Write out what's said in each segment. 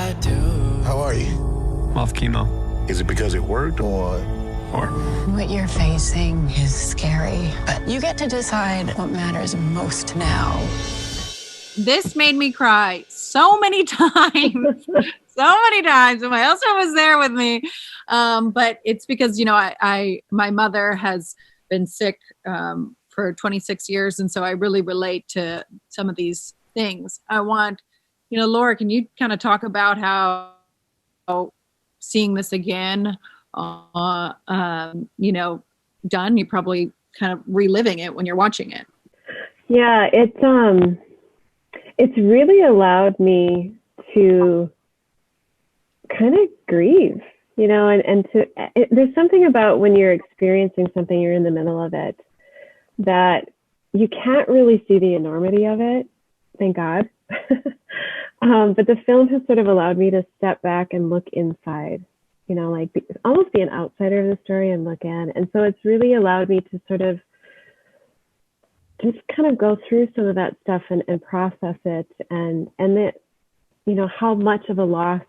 I do. How are you? Off chemo. Is it because it worked or? What you're facing is scary, but you get to decide what matters most now. This made me cry so many times. So many times. And my husband was there with me. But it's because, you know, my mother has been sick for 26 years. And so I really relate to some of these things. I want, you know, Laura, can you kind of talk about how seeing this again, you know, done, you're probably kind of reliving it when you're watching it. Yeah, it's really allowed me to kind of grieve, you know, and there's something about when you're experiencing something, you're in the middle of it, that you can't really see the enormity of it, thank God. But the film has sort of allowed me to step back and look inside, you know, like almost be an outsider of the story and look in. And so it's really allowed me to sort of just kind of go through some of that stuff and process it, and that, you know, how much of a loss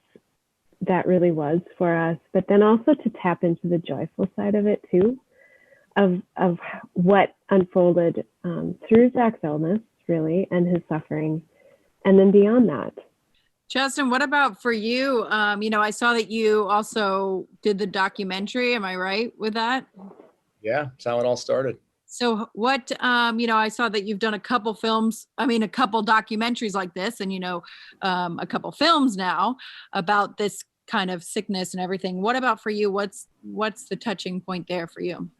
that really was for us, but then also to tap into the joyful side of it too, of what unfolded through Zach's illness, really, and his suffering, and then beyond that. Justin, what about for you? You know, I saw that you also did the documentary. Am I right with that? Yeah, that's how it all started. So what, you know, I saw that you've done a couple films, a couple documentaries like this, and, you know, a couple films now about this kind of sickness and everything. What about for you? What's the touching point there for you?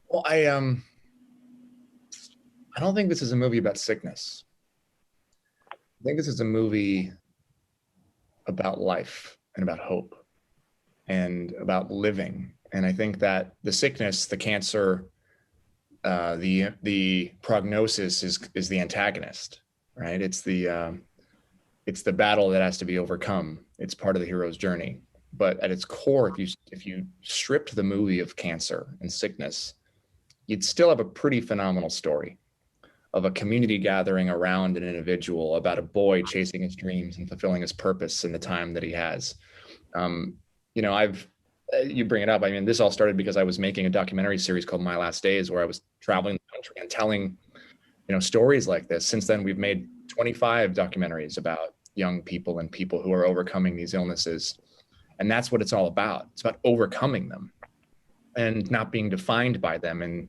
Well, I don't think this is a movie about sickness. I think this is a movie about life and about hope and about living. And I think that the sickness, the cancer, the prognosis is the antagonist, right? It's the battle that has to be overcome. It's part of the hero's journey. But at its core, if you stripped the movie of cancer and sickness, you'd still have a pretty phenomenal story of a community gathering around an individual, about a boy chasing his dreams and fulfilling his purpose in the time that he has. You know, you bring it up. I mean, this all started because I was making a documentary series called My Last Days, where I was traveling the country and telling, you know, stories like this. Since then, we've made 25 documentaries about young people and people who are overcoming these illnesses. And that's what it's all about. It's about overcoming them and not being defined by them. And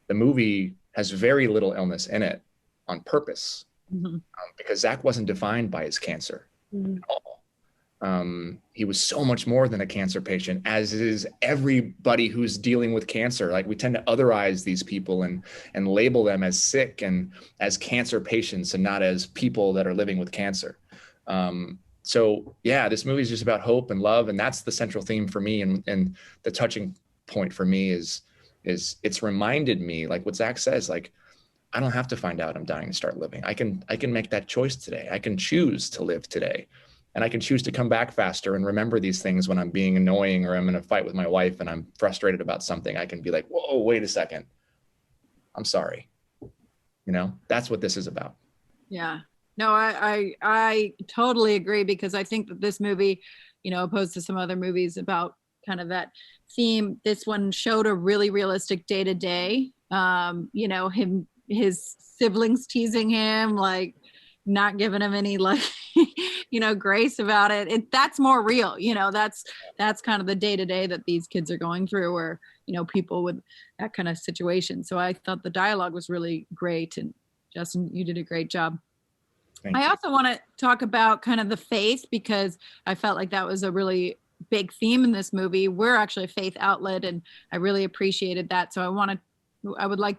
the movie has very little illness in it on purpose, because Zach wasn't defined by his cancer at all. He was so much more than a cancer patient, as is everybody who's dealing with cancer. Like, we tend to otherize these people and label them as sick and as cancer patients and not as people that are living with cancer. So yeah, this movie is just about hope and love. And that's the central theme for me. And the touching point for me is it's reminded me, like what Zach says, like, I don't have to find out I'm dying to start living. I can make that choice today. I can choose to live today. And I can choose to come back faster and remember these things when I'm being annoying or I'm in a fight with my wife and I'm frustrated about something. I can be like, whoa, wait a second. I'm sorry. You know, that's what this is about. Yeah. No, I totally agree, because I think that this movie, you know, opposed to some other movies about kind of that theme, this one showed a really realistic day to day. You know, his siblings teasing him, like not giving him any, like, you know, grace about it. That's more real, you know, that's kind of the day to day that these kids are going through, or, you know, people with that kind of situation. So I thought the dialogue was really great, and Justin, you did a great job. I also want to talk about kind of the faith, because I felt like that was a really big theme in this movie. We're actually a faith outlet, and I really appreciated that. So I would like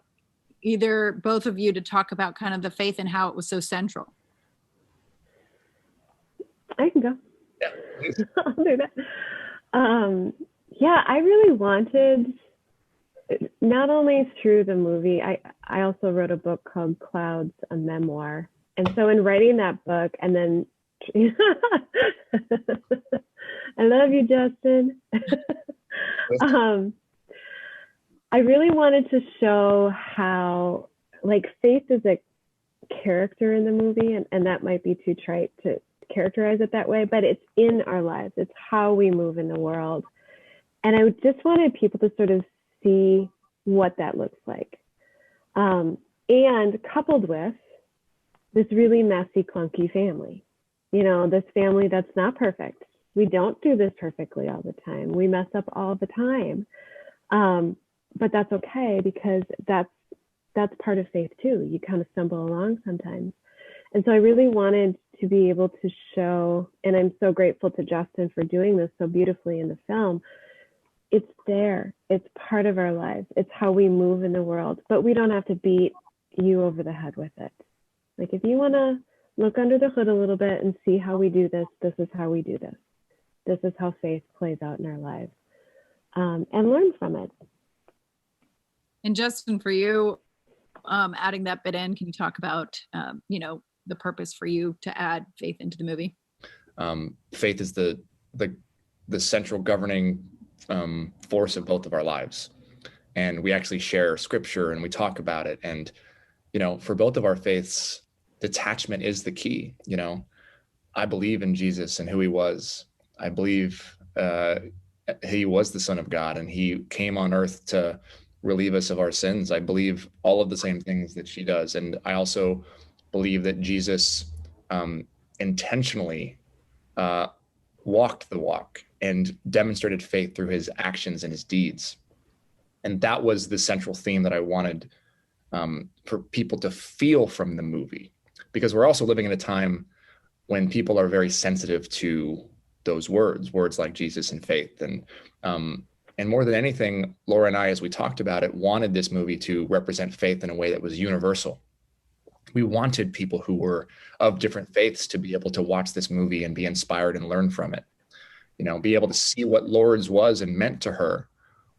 either both of you to talk about kind of the faith and how it was so central. I can go. Yeah, I'll do that. Yeah, I really wanted, not only through the movie, I also wrote a book called Clouds, a Memoir. And so in writing that book, and then I love you, Justin. I really wanted to show how, like, faith is a character in the movie, and that might be too trite to characterize it that way, but it's in our lives. It's how we move in the world. And I just wanted people to sort of see what that looks like. And coupled with this really messy, clunky family, this family that's not perfect. We don't do this perfectly all the time. We mess up all the time. But that's okay, because that's part of faith too. You kind of stumble along sometimes. And so I really wanted to be able to show, and I'm so grateful to Justin for doing this so beautifully in the film. It's there. It's part of our lives. It's how we move in the world, but we don't have to beat you over the head with it. Like, if you want to look under the hood a little bit and see how we do this, this is how we do this. This is how faith plays out in our lives, and learn from it. And Justin, for you, adding that bit in, can you talk about, the purpose for you to add faith into the movie? Faith is the central governing force of both of our lives. And we actually share scripture and we talk about it. And, for both of our faiths, detachment is the key. I believe in Jesus and who he was. I believe he was the Son of God, and he came on earth to relieve us of our sins. I believe all of the same things that she does. And I also believe that Jesus intentionally walked the walk and demonstrated faith through his actions and his deeds. And that was the central theme that I wanted for people to feel from the movie, because we're also living in a time when people are very sensitive to those words like Jesus and faith. And more than anything, Laura and I, as we talked about it, wanted this movie to represent faith in a way that was universal. We wanted people who were of different faiths to be able to watch this movie and be inspired and learn from it. Be able to see what Lourdes was and meant to her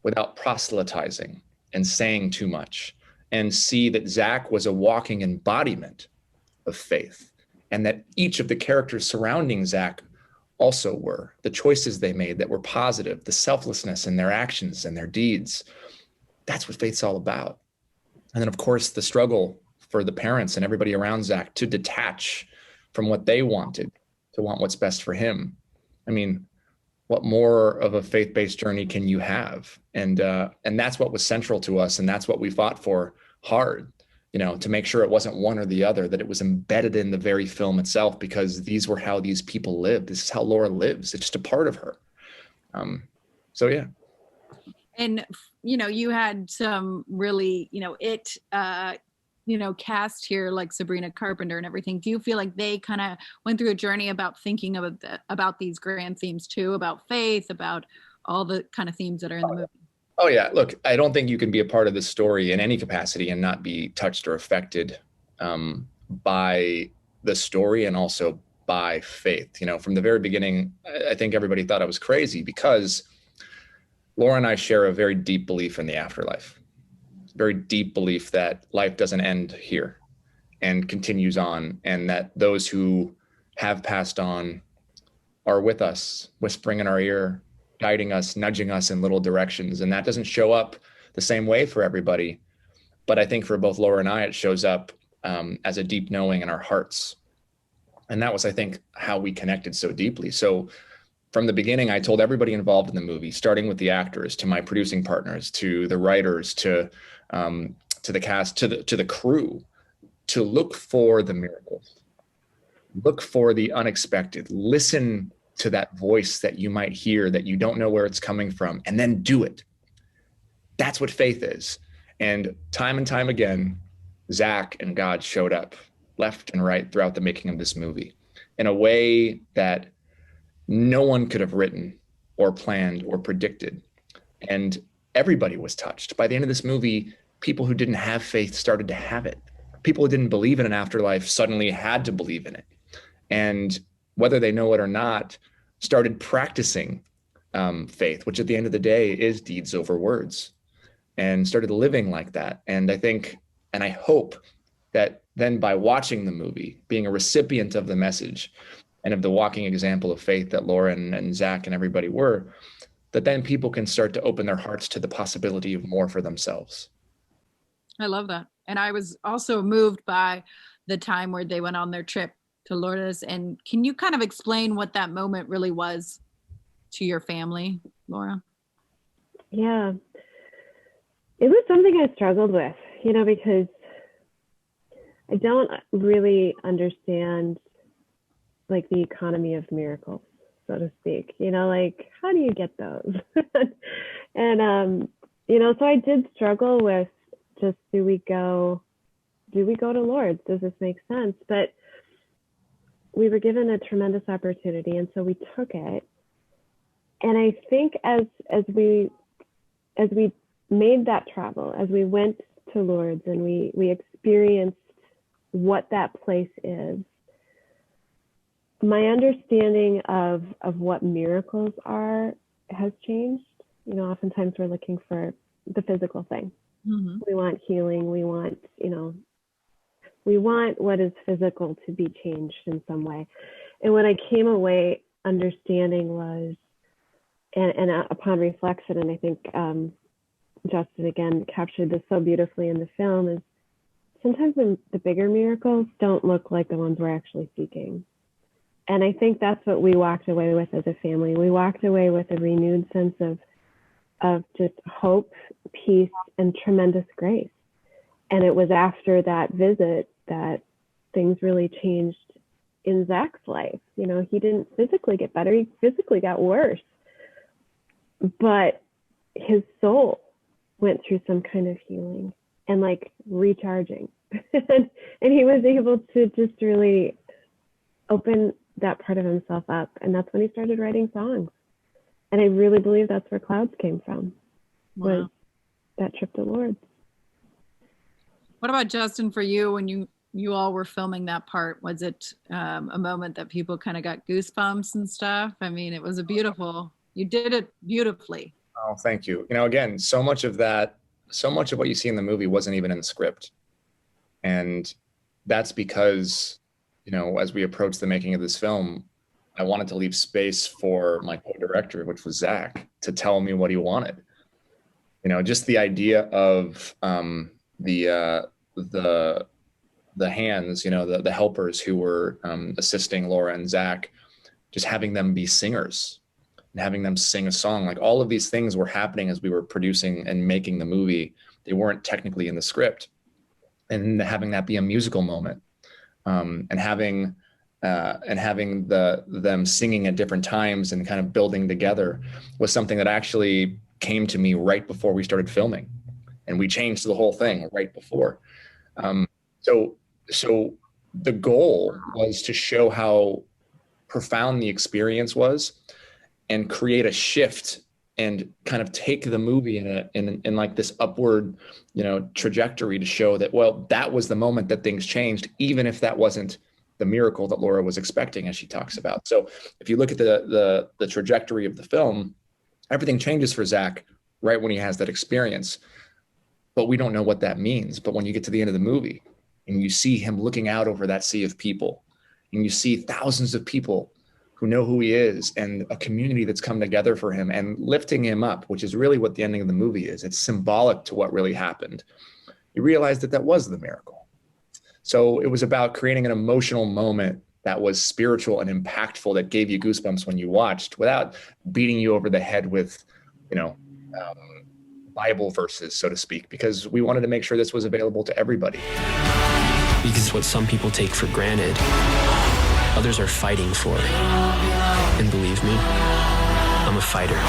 without proselytizing and saying too much, and see that Zach was a walking embodiment of faith, and that each of the characters surrounding Zach also were. The choices they made that were positive, the selflessness in their actions and their deeds. That's what faith's all about. And then, of course, the struggle for the parents and everybody around Zach to detach from what they wanted to want what's best for him. I mean, what more of a faith-based journey can you have? And that's what was central to us. And that's what we fought for hard, to make sure it wasn't one or the other, that it was embedded in the very film itself, because these were how these people lived. This is how Laura lives. It's just a part of her. So, yeah. And, you had some really, cast here like Sabrina Carpenter and everything. Do you feel like they kind of went through a journey about thinking about these grand themes too, about faith, about all the kind of themes that are in the movie? Oh yeah. Look, I don't think you can be a part of this story in any capacity and not be touched or affected by the story, and also by faith. From the very beginning, I think everybody thought I was crazy, because Laura and I share a very deep belief in the afterlife. Very deep belief that life doesn't end here and continues on, and that those who have passed on are with us, whispering in our ear, guiding us, nudging us in little directions. And that doesn't show up the same way for everybody. But I think for both Laura and I, it shows up as a deep knowing in our hearts. And that was, I think, how we connected so deeply. So from the beginning, I told everybody involved in the movie, starting with the actors, to my producing partners, to the writers, to the cast, to the crew, to look for the miracles, look for the unexpected, listen to that voice that you might hear that you don't know where it's coming from, and then do it. That's what faith is. And time again, Zach and God showed up left and right throughout the making of this movie in a way that no one could have written or planned or predicted. And everybody was touched. By the end of this movie, people who didn't have faith started to have it. People who didn't believe in an afterlife suddenly had to believe in it. And whether they know it or not, started practicing faith, which at the end of the day is deeds over words, and started living like that. And I think, and I hope that then by watching the movie, being a recipient of the message and of the walking example of faith that Laura and Zach and everybody were, that then people can start to open their hearts to the possibility of more for themselves. I love that. And I was also moved by the time where they went on their trip to Lourdes. And can you kind of explain what that moment really was to your family, Laura? Yeah. It was something I struggled with, because I don't really understand like the economy of miracles, so to speak, like how do you get those? And, so I did struggle with just, do we go to Lourdes? Does this make sense? But we were given a tremendous opportunity, and so we took it. And I think as we made that travel, as we went to Lourdes and we experienced what that place is, my understanding of what miracles are has changed. Oftentimes we're looking for the physical thing. Mm-hmm. We want healing. We want what is physical to be changed in some way. And what I came away understanding was, and upon reflection, and I think Justin again captured this so beautifully in the film, is sometimes the bigger miracles don't look like the ones we're actually seeking. And I think that's what we walked away with as a family. We walked away with a renewed sense of just hope, peace, and tremendous grace. And it was after that visit that things really changed in Zach's life. He didn't physically get better, he physically got worse. But his soul went through some kind of healing and like recharging. And he was able to just really open that part of himself up. And that's when he started writing songs. And I really believe that's where Clouds came from, was that trip to Lourdes. What about Justin, for you, when you all were filming that part? Was it a moment that people kind of got goosebumps and stuff? I mean, it was you did it beautifully. Oh, thank you. Again, so much of what you see in the movie wasn't even in the script. And that's because, as we approached the making of this film, I wanted to leave space for my co-director, which was Zach, to tell me what he wanted. Just the idea of the hands, the helpers who were assisting Laura and Zach, just having them be singers and having them sing a song. Like, all of these things were happening as we were producing and making the movie. They weren't technically in the script. And having that be a musical moment, and having them singing at different times and kind of building together was something that actually came to me right before we started filming. And we changed the whole thing right before. So the goal was to show how profound the experience was and create a shift and kind of take the movie in like this upward, trajectory to show that, well, that was the moment that things changed, even if that wasn't the miracle that Laura was expecting, as she talks about. So if you look at the trajectory of the film, everything changes for Zach right when he has that experience. But we don't know what that means. But when you get to the end of the movie and you see him looking out over that sea of people, and you see thousands of people who know who he is and a community that's come together for him and lifting him up, which is really what the ending of the movie is. It's symbolic to what really happened. You realize that was the miracle. So it was about creating an emotional moment that was spiritual and impactful, that gave you goosebumps when you watched, without beating you over the head with, Bible verses, so to speak, because we wanted to make sure this was available to everybody. Because what some people take for granted, others are fighting for. And believe me, I'm a fighter.